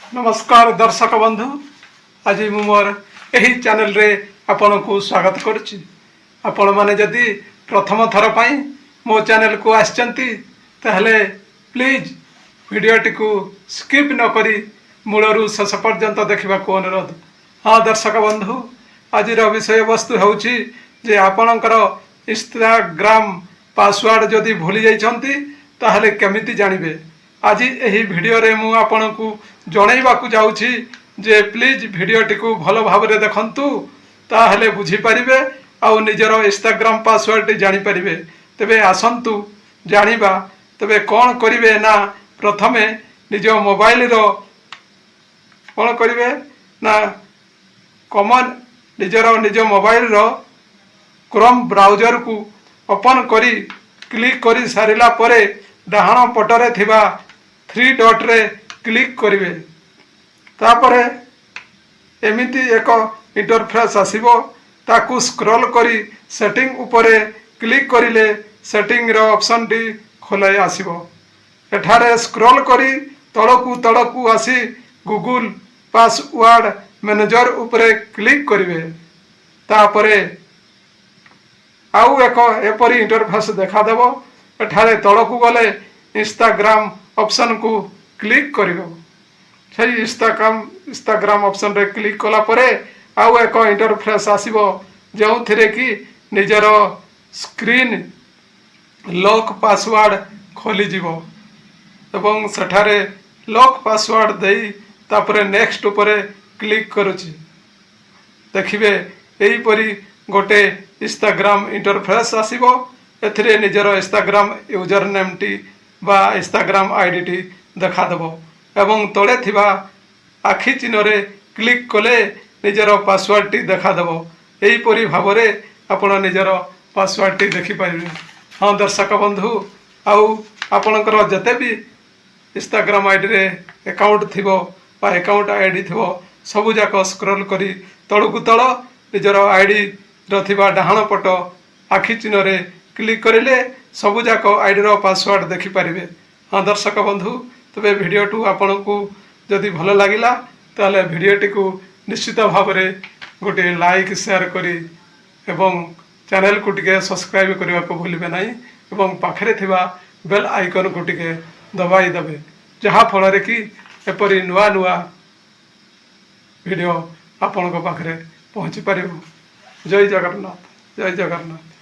नमस्कार दर्शक बंधु, आज मु मोर यही चैनल रे आपण को स्वागत करुच्ची। आपण माने जदि प्रथम थर पाई मो चैनल को आसचंती ताहले प्लीज वीडियोटी को स्किप न करी मूलरू शेष पर्यंत देखा अनुरोध। हाँ दर्शक बंधु, आज विषय वस्तु होउची जे आपणकर इंस्टाग्राम पासवर्ड जदि भूली जाइछंती ताहले केमिति जानिबे। आज यही वीडियो रे मु आपण को जनइबाकू जाउछि जे प्लीज वीडियोटी को भल भाव रे देखंतु ताहले बुझी परिबे आउ निजर इंस्टाग्राम पासवर्ड जानि परिबे। तबे आसंतु जानिबा। तबे कौन करिवे ना प्रथमे निज मोबाइल रो कौन करिवे ना कॉमन निज मोबाइल रो क्रोम ब्राउजर को ओपन करी क्लिक करी सारिला परे डाहाण पटरे थिबा 3 डॉट रे क्लिक करिवे। तापरे एमिति एक इंटरफेस आसीबो, ताकू स्क्रॉल करी सेटिंग उपरे क्लिक करिले सेटिंग रो ऑप्शन टी खोलाई आसीबो। एठारे स्क्रॉल करी तळकू आसी गूगल पासवर्ड मैनेजर उपरे क्लिक करिवे। तापरे आउ एक एपरी इंटरफेस देखा देबो। एठारे तळकू गले इंस्टाग्राम ऑप्शन को क्लिक करिवो। सही इंस्टाग्राम ऑप्शन रे क्लिक कला परे आउ एक इंटरफेस आसीबो जो थिरे कि निजर स्क्रीन लॉक पासवर्ड खोली जीवो एवं सेठारे लॉक पासवर्ड देई तापरे नेक्स्ट उपरे क्लिक करूची। देखिबे एही परी गोटे इंस्टाग्राम इंटरफेस आसीबो। एथिरे निजर इंस्टाग्राम यूजर नेम टी बा इंस्टाग्राम आईडी टी देखा देबो एवं तले थिबा आखि चिन्ह रे क्लिक कले निजर पासवर्ड टी देखा देबो। एही परी भाबरे आपण निजर पासवर्ड टी देखि पाइबे। हाँ दर्शक बंधु, आउ आपणकर जते भी इंस्टाग्राम आईडी रे अकाउंट थिबो बा अकाउंट आईडी थिबो सबु जाक स्क्रॉल करी तळकू तळ निजर आईडी रथिबा डाहाण पट आखि चिन्ह रे क्लिक करिले सबु जाक आईडी रो पासवर्ड देखि पारिबे। हाँ दर्शक बंधु, तबे वीडियो टू आपण को जदि भल लागिला ताले वीडियोटी को निश्चित भाव रे गोटे लाइक शेयर करी एवं चैनल को टिके सब्सक्राइब करने को भूलिबे नहीं एवं पाखरे थिबा बेल आइकन को टिके दबाई देबे, जहा फल रे कि एपरी नुआ नुआ वीडियो आपण को पाखरे पहुँची पारिबो। जय जगन्नाथ, जय जगन्नाथ।